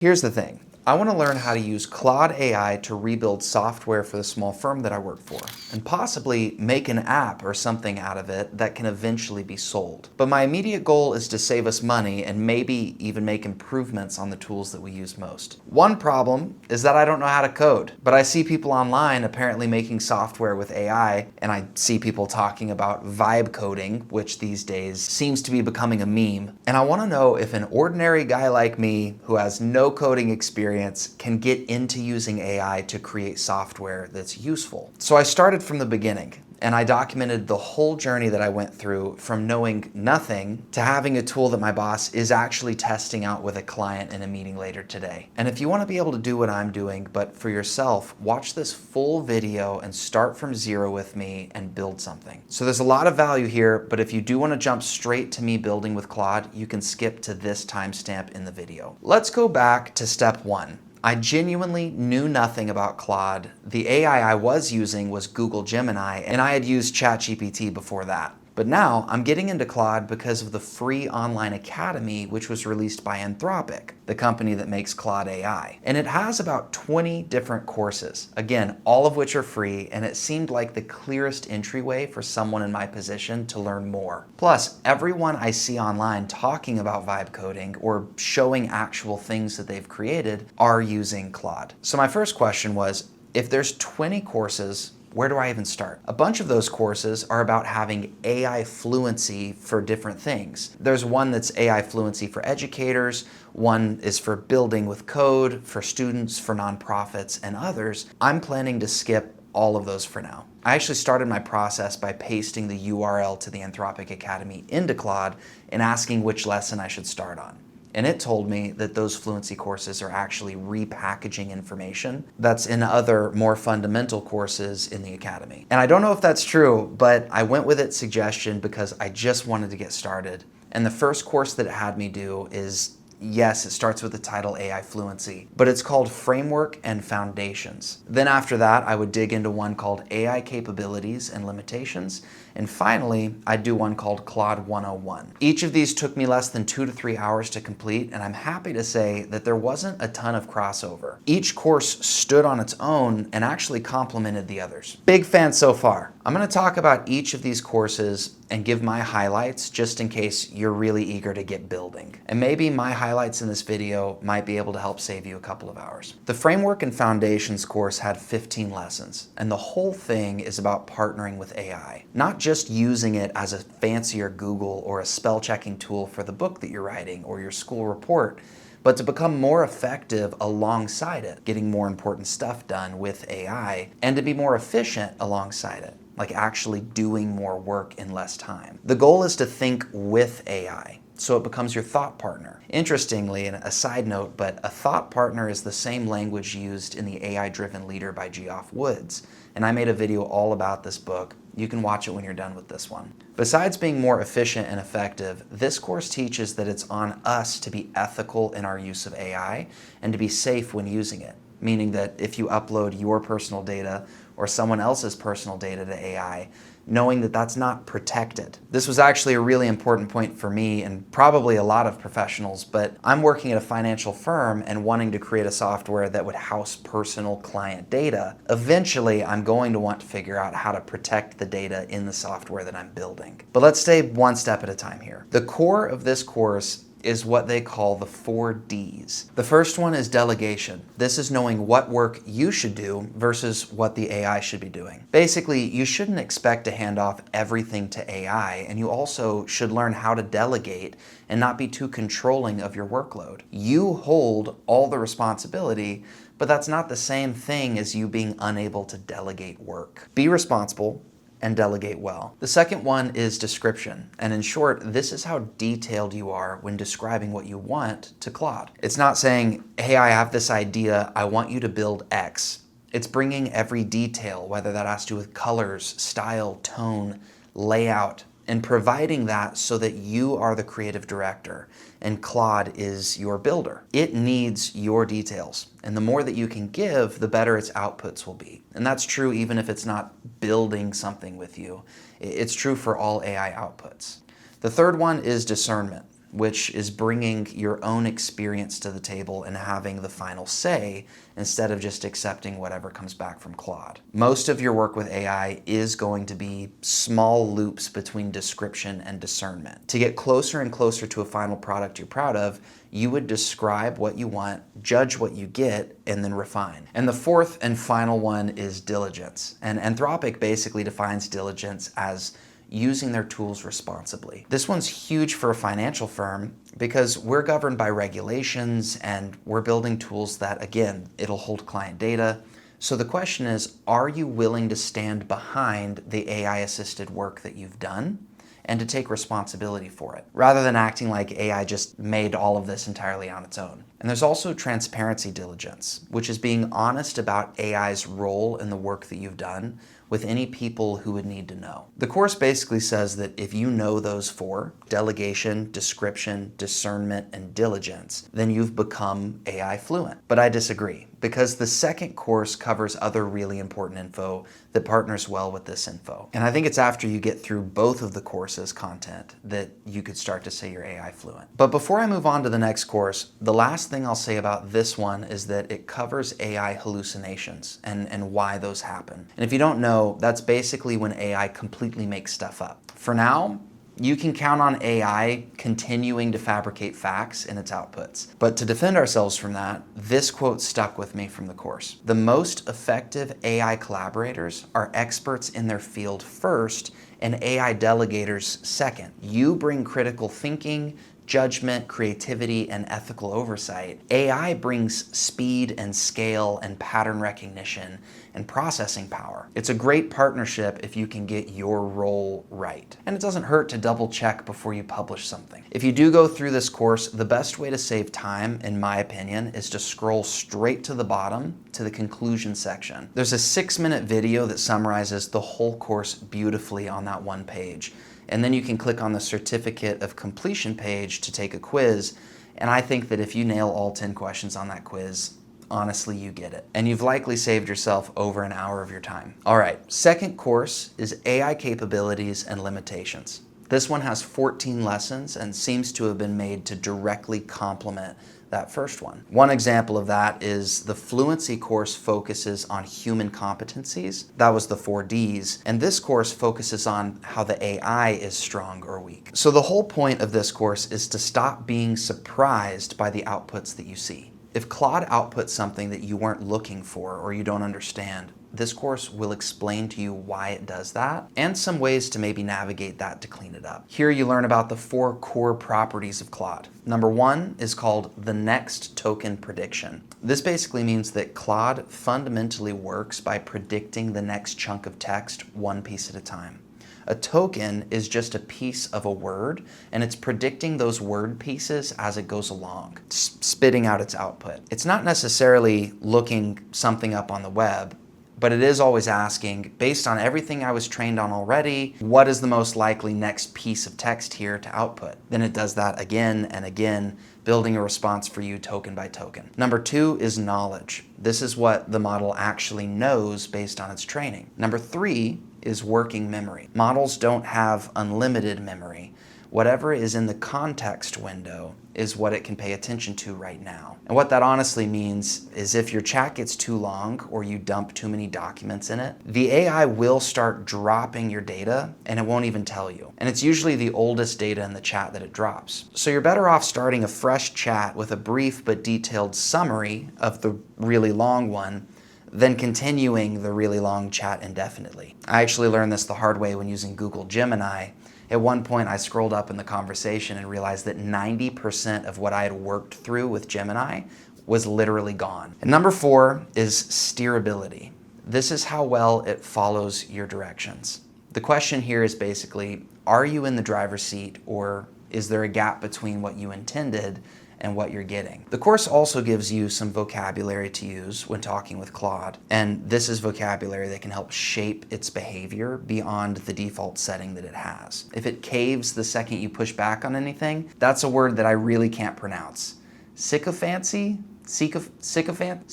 Here's the thing. I want to learn how to use Claude AI to rebuild software for the small firm that I work for, and possibly make an app or something out of it that can eventually be sold. But my immediate goal is to save us money and maybe even make improvements on the tools that we use most. One problem is that I don't know how to code, but I see people online apparently making software with AI, and I see people talking about vibe coding, which these days seems to be becoming a meme. And I want to know if an ordinary guy like me who has no coding experience can get into using AI to create software that's useful. So I started from the beginning, and I documented the whole journey that I went through from knowing nothing to having a tool that my boss is actually testing out with a client in a meeting later today. And if you want to be able to do what I'm doing, but for yourself, watch this full video and start from zero with me and build something. So there's a lot of value here, but if you do want to jump straight to me building with Claude, you can skip to this timestamp in the video. Let's go back to step one. I genuinely knew nothing about Claude. The AI I was using was Google Gemini, and I had used ChatGPT before that. But now I'm getting into Claude because of the free online academy, which was released by Anthropic, the company that makes Claude AI. And it has about 20 different courses, again, all of which are free, and it seemed like the clearest entryway for someone in my position to learn more. Plus, everyone I see online talking about vibe coding or showing actual things that they've created are using Claude. So my first question was, if there's 20 courses, where do I even start? A bunch of those courses are about having AI fluency for different things. There's one that's AI fluency for educators, one is for building with code, for students, for nonprofits, and others. I'm planning to skip all of those for now. I actually started my process by pasting the URL to the Anthropic Academy into Claude and asking which lesson I should start on. And it told me that those fluency courses are actually repackaging information that's in other more fundamental courses in the academy. And I don't know if that's true, but I went with its suggestion because I just wanted to get started. And the first course that it had me do is, yes, it starts with the title AI Fluency, but it's called Framework and Foundations. Then after that, I would dig into one called AI Capabilities and Limitations. And finally, I'd do one called Claude 101. Each of these took me less than 2 to 3 hours to complete, and I'm happy to say that there wasn't a ton of crossover. Each course stood on its own and actually complemented the others. Big fan so far. I'm going to talk about each of these courses and give my highlights just in case you're really eager to get building. And maybe my highlights in this video might be able to help save you a couple of hours. The Framework and Foundations course had 15 lessons, and the whole thing is about partnering with AI. Not just using it as a fancier Google or a spell checking tool for the book that you're writing or your school report, but to become more effective alongside it, getting more important stuff done with AI, and to be more efficient alongside it, like actually doing more work in less time. The goal is to think with AI, so it becomes your thought partner. Interestingly, and a side note, but a thought partner is the same language used in the AI-Driven Leader by Geoff Woods, and I made a video all about this book. You can watch it when you're done with this one. Besides being more efficient and effective, this course teaches that it's on us to be ethical in our use of AI and to be safe when using it, meaning that if you upload your personal data or someone else's personal data to AI, knowing that that's not protected. This was actually a really important point for me and probably a lot of professionals, but I'm working at a financial firm and wanting to create a software that would house personal client data. Eventually, I'm going to want to figure out how to protect the data in the software that I'm building. But let's stay one step at a time here. The core of this course is what they call the 4 Ds. The first one is delegation. This is knowing what work you should do versus what the AI should be doing. Basically, you shouldn't expect to hand off everything to AI, and you also should learn how to delegate and not be too controlling of your workload. You hold all the responsibility, but that's not the same thing as you being unable to delegate work. Be responsible and delegate well. The second one is description. And in short, this is how detailed you are when describing what you want to Claude. It's not saying, hey, I have this idea, I want you to build X. It's bringing every detail, whether that has to do with colors, style, tone, layout, and providing that so that you are the creative director and Claude is your builder. It needs your details, and the more that you can give, the better its outputs will be. And that's true even if it's not building something with you. It's true for all AI outputs. The third one is discernment. which is bringing your own experience to the table and having the final say instead of just accepting whatever comes back from Claude. Most of your work with AI is going to be small loops between description and discernment. To get closer and closer to a final product you're proud of, you would describe what you want, judge what you get, and then refine. And the fourth and final one is diligence. And Anthropic basically defines diligence as using their tools responsibly. This one's huge for a financial firm because we're governed by regulations and we're building tools that, again, it'll hold client data. So the question is, are you willing to stand behind the AI-assisted work that you've done and to take responsibility for it, rather than acting like AI just made all of this entirely on its own? And there's also transparency diligence, which is being honest about AI's role in the work that you've done with any people who would need to know. The course basically says that if you know those four, delegation, description, discernment, and diligence, then you've become AI fluent. But I disagree, because the second course covers other really important info that partners well with this info. And I think it's after you get through both of the courses' content that you could start to say you're AI fluent. But before I move on to the next course, the last thing I'll say about this one is that it covers AI hallucinations and why those happen. And if you don't know, that's basically when AI completely makes stuff up. For now, you can count on AI continuing to fabricate facts in its outputs. But to defend ourselves from that, this quote stuck with me from the course. The most effective AI collaborators are experts in their field first and AI delegators second. You bring critical thinking, judgment, creativity, and ethical oversight. AI brings speed and scale and pattern recognition and processing power. It's a great partnership if you can get your role right. And it doesn't hurt to double check before you publish something. If you do go through this course, the best way to save time, in my opinion, is to scroll straight to the bottom to the conclusion section. There's a 6-minute video that summarizes the whole course beautifully on that one page. And then you can click on the certificate of completion page to take a quiz. And I think that if you nail all 10 questions on that quiz, honestly, you get it. And you've likely saved yourself over an hour of your time. All right, second course is AI capabilities and limitations. This one has 14 lessons and seems to have been made to directly complement that first one. One example of that is the Fluency course focuses on human competencies. That was the 4 Ds. And this course focuses on how the AI is strong or weak. So the whole point of this course is to stop being surprised by the outputs that you see. If Claude outputs something that you weren't looking for or you don't understand, this course will explain to you why it does that and some ways to maybe navigate that to clean it up. Here you learn about the 4 core properties of Claude. Number 1 is called the next token prediction. This basically means that Claude fundamentally works by predicting the next chunk of text one piece at a time. A token is just a piece of a word, and it's predicting those word pieces as it goes along, spitting out its output. It's not necessarily looking something up on the web, but it is always asking, based on everything I was trained on already, what is the most likely next piece of text here to output? Then it does that again and again, building a response for you token by token. Number 2 is knowledge. This is what the model actually knows based on its training. Number 3 is working memory. Models don't have unlimited memory. Whatever is in the context window is what it can pay attention to right now. And what that honestly means is if your chat gets too long or you dump too many documents in it, the AI will start dropping your data and it won't even tell you. And it's usually the oldest data in the chat that it drops. So you're better off starting a fresh chat with a brief but detailed summary of the really long one than continuing the really long chat indefinitely. I actually learned this the hard way when using Google Gemini. At one point, I scrolled up in the conversation and realized that 90% of what I had worked through with Gemini was literally gone. And number 4 is steerability. This is how well it follows your directions. The question here is basically, are you in the driver's seat, or is there a gap between what you intended and what you're getting? The course also gives you some vocabulary to use when talking with Claude, and this is vocabulary that can help shape its behavior beyond the default setting that it has. If it caves the second you push back on anything, that's a word that I really can't pronounce. Sycophancy? Sycophancy?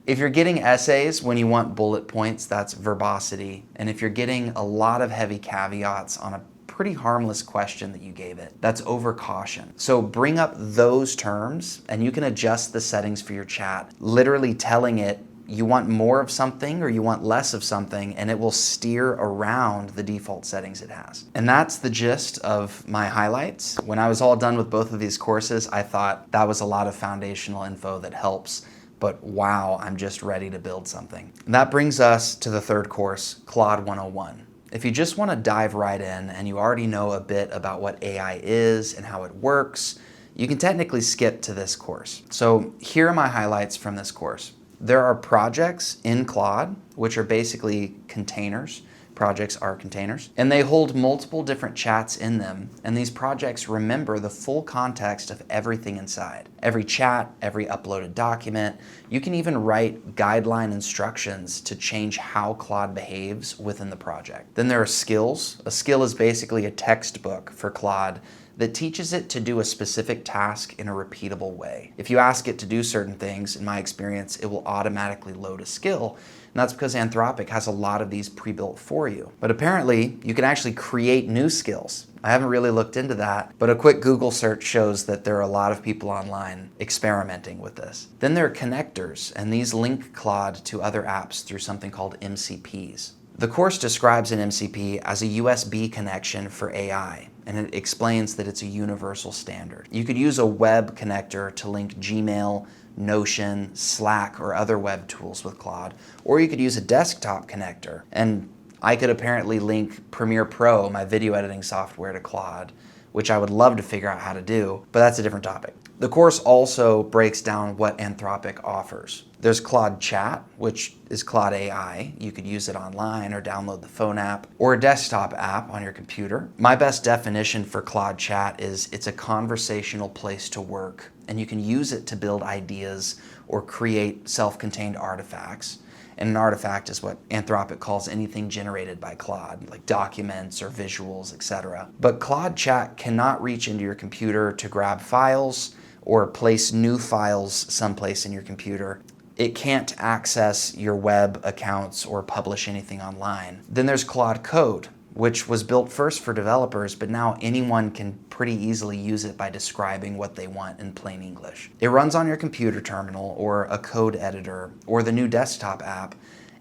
If you're getting essays when you want bullet points, that's verbosity. And if you're getting a lot of heavy caveats on a pretty harmless question that you gave it. That's over caution. So bring up those terms and you can adjust the settings for your chat, literally telling it you want more of something or you want less of something, and it will steer around the default settings it has. And that's the gist of my highlights. When I was all done with both of these courses, I thought that was a lot of foundational info that helps, but wow, I'm just ready to build something. And that brings us to the third course, Claude 101. If you just want to dive right in and you already know a bit about what AI is and how it works, you can technically skip to this course. So here are my highlights from this course. There are projects in Claude, which are basically containers. Projects are containers, and they hold multiple different chats in them, and these projects remember the full context of everything inside. Every chat, every uploaded document. You can even write guideline instructions to change how Claude behaves within the project. Then there are skills. A skill is basically a textbook for Claude that teaches it to do a specific task in a repeatable way. If you ask it to do certain things, in my experience, it will automatically load a skill. And that's because Anthropic has a lot of these pre-built for you. But apparently, you can actually create new skills. I haven't really looked into that, but a quick Google search shows that there are a lot of people online experimenting with this. Then there are connectors, and these link Claude to other apps through something called MCPs. The course describes an MCP as a USB connection for AI, and it explains that it's a universal standard. You could use a web connector to link Gmail, Notion, Slack, or other web tools with Claude, or you could use a desktop connector. And I could apparently link Premiere Pro, my video editing software, to Claude, which I would love to figure out how to do, but that's a different topic. The course also breaks down what Anthropic offers. There's Claude Chat, which is Claude AI. You could use it online or download the phone app or a desktop app on your computer. My best definition for Claude Chat is it's a conversational place to work, and you can use it to build ideas or create self-contained artifacts. And an artifact is what Anthropic calls anything generated by Claude, like documents or visuals, etc. But Claude Chat cannot reach into your computer to grab files or place new files someplace in your computer. It can't access your web accounts or publish anything online. Then there's Claude Code, which was built first for developers, but now anyone can pretty easily use it by describing what they want in plain English. It runs on your computer terminal or a code editor or the new desktop app,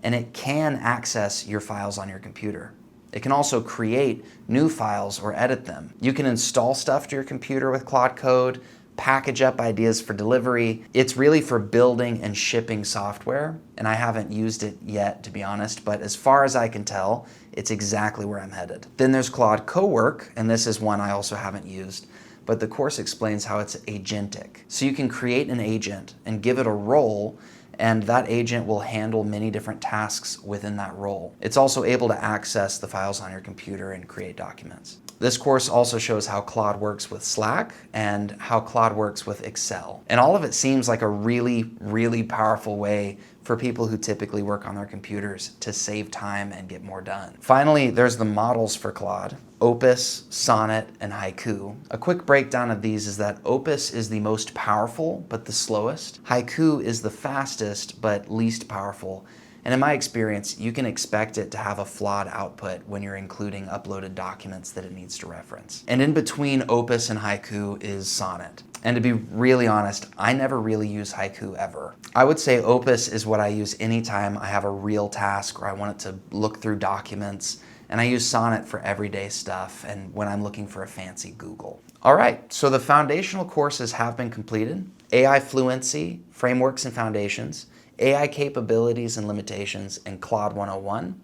and it can access your files on your computer. It can also create new files or edit them. You can install stuff to your computer with Claude Code, package up ideas for delivery. It's really for building and shipping software, and I haven't used it yet, to be honest, but as far as I can tell, it's exactly where I'm headed. Then there's Claude Cowork, and this is one I also haven't used, but the course explains how it's agentic. So you can create an agent and give it a role, and that agent will handle many different tasks within that role. It's also able to access the files on your computer and create documents. This course also shows how Claude works with Slack and how Claude works with Excel. And all of it seems like a really, really powerful way for people who typically work on their computers to save time and get more done. Finally, there's the models for Claude: Opus, Sonnet, and Haiku. A quick breakdown of these is that Opus is the most powerful, but the slowest. Haiku is the fastest, but least powerful. And in my experience, you can expect it to have a flawed output when you're including uploaded documents that it needs to reference. And in between Opus and Haiku is Sonnet. And to be really honest, I never really use Haiku ever. I would say Opus is what I use anytime I have a real task or I want it to look through documents. And I use Sonnet for everyday stuff and when I'm looking for a fancy Google. All right, so the foundational courses have been completed: AI Fluency, Frameworks and Foundations, AI Capabilities and Limitations, and Claude 101. And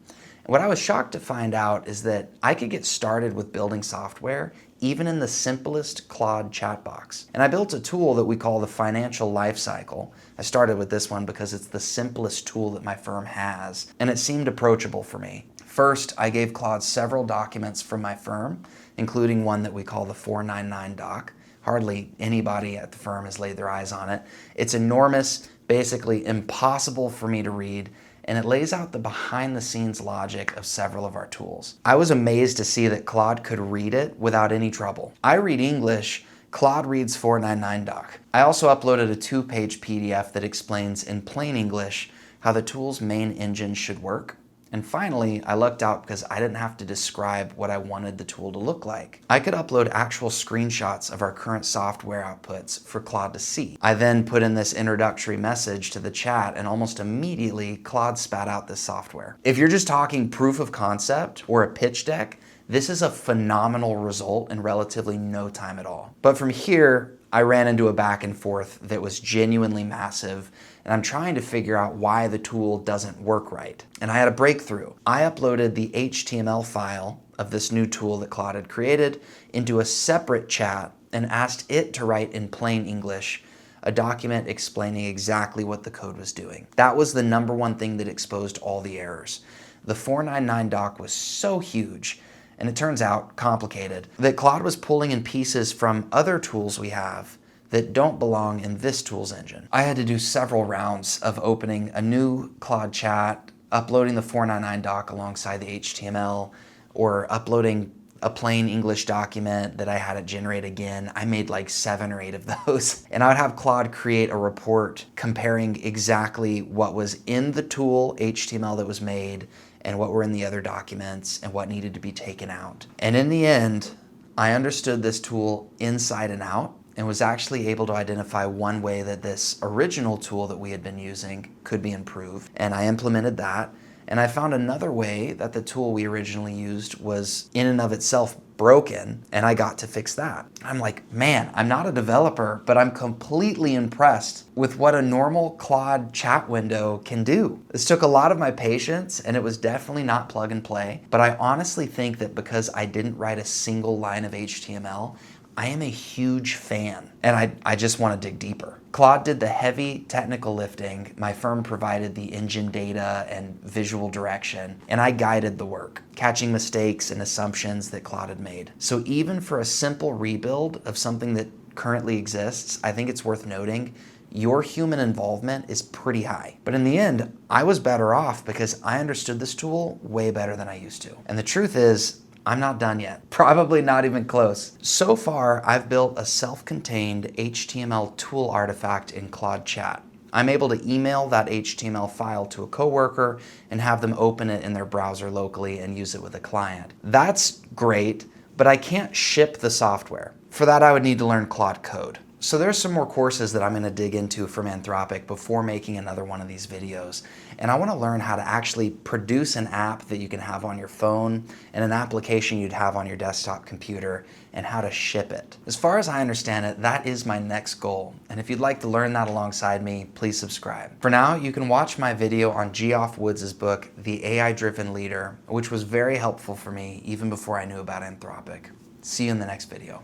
what I was shocked to find out is that I could get started with building software even in the simplest Claude chat box. And I built a tool that we call the financial lifecycle. I started with this one because it's the simplest tool that my firm has, and it seemed approachable for me. First, I gave Claude several documents from my firm, including one that we call the 499 doc. Hardly anybody at the firm has laid their eyes on it. It's enormous, basically impossible for me to read, and it lays out the behind-the-scenes logic of several of our tools. I was amazed to see that Claude could read it without any trouble. I read English, Claude reads 499 doc. I also uploaded a 2-page PDF that explains in plain English how the tool's main engine should work. And finally, I lucked out because I didn't have to describe what I wanted the tool to look like. I could upload actual screenshots of our current software outputs for Claude to see. I then put in this introductory message to the chat, and almost immediately Claude spat out this software. If you're just talking proof of concept or a pitch deck, this is a phenomenal result in relatively no time at all. But from here, I ran into a back and forth that was genuinely massive, and I'm trying to figure out why the tool doesn't work right. And I had a breakthrough. I uploaded the HTML file of this new tool that Claude had created into a separate chat and asked it to write in plain English a document explaining exactly what the code was doing. That was the number one thing that exposed all the errors. The 499 doc was so huge, and it turns out complicated, that Claude was pulling in pieces from other tools we have that don't belong in this tool's engine. I had to do several rounds of opening a new Claude Chat, uploading the 499 doc alongside the HTML, or uploading a plain English document that I had it generate again. I made like 7 or 8 of those. And I would have Claude create a report comparing exactly what was in the tool HTML that was made and what were in the other documents and what needed to be taken out. And in the end, I understood this tool inside and out and was actually able to identify one way that this original tool that we had been using could be improved. And I implemented that. And I found another way that the tool we originally used was in and of itself broken, and I got to fix that. I'm like, man, I'm not a developer, but I'm completely impressed with what a normal Claude chat window can do. This took a lot of my patience, and it was definitely not plug and play, but I honestly think that because I didn't write a single line of HTML, I am a huge fan, and I just want to dig deeper. Claude did the heavy technical lifting, my firm provided the engine data and visual direction, and I guided the work, catching mistakes and assumptions that Claude had made. So even for a simple rebuild of something that currently exists, I think it's worth noting your human involvement is pretty high. But in the end, I was better off because I understood this tool way better than I used to. And the truth is, I'm not done yet. Probably not even close. So far, I've built a self-contained HTML tool artifact in Claude Chat. I'm able to email that HTML file to a coworker and have them open it in their browser locally and use it with a client. That's great, but I can't ship the software. For that, I would need to learn Claude Code. So there's some more courses that I'm going to dig into from Anthropic before making another one of these videos. And I want to learn how to actually produce an app that you can have on your phone and an application you'd have on your desktop computer and how to ship it. As far as I understand it, that is my next goal. And if you'd like to learn that alongside me, please subscribe. For now, you can watch my video on Geoff Woods' book, The AI-Driven Leader, which was very helpful for me even before I knew about Anthropic. See you in the next video.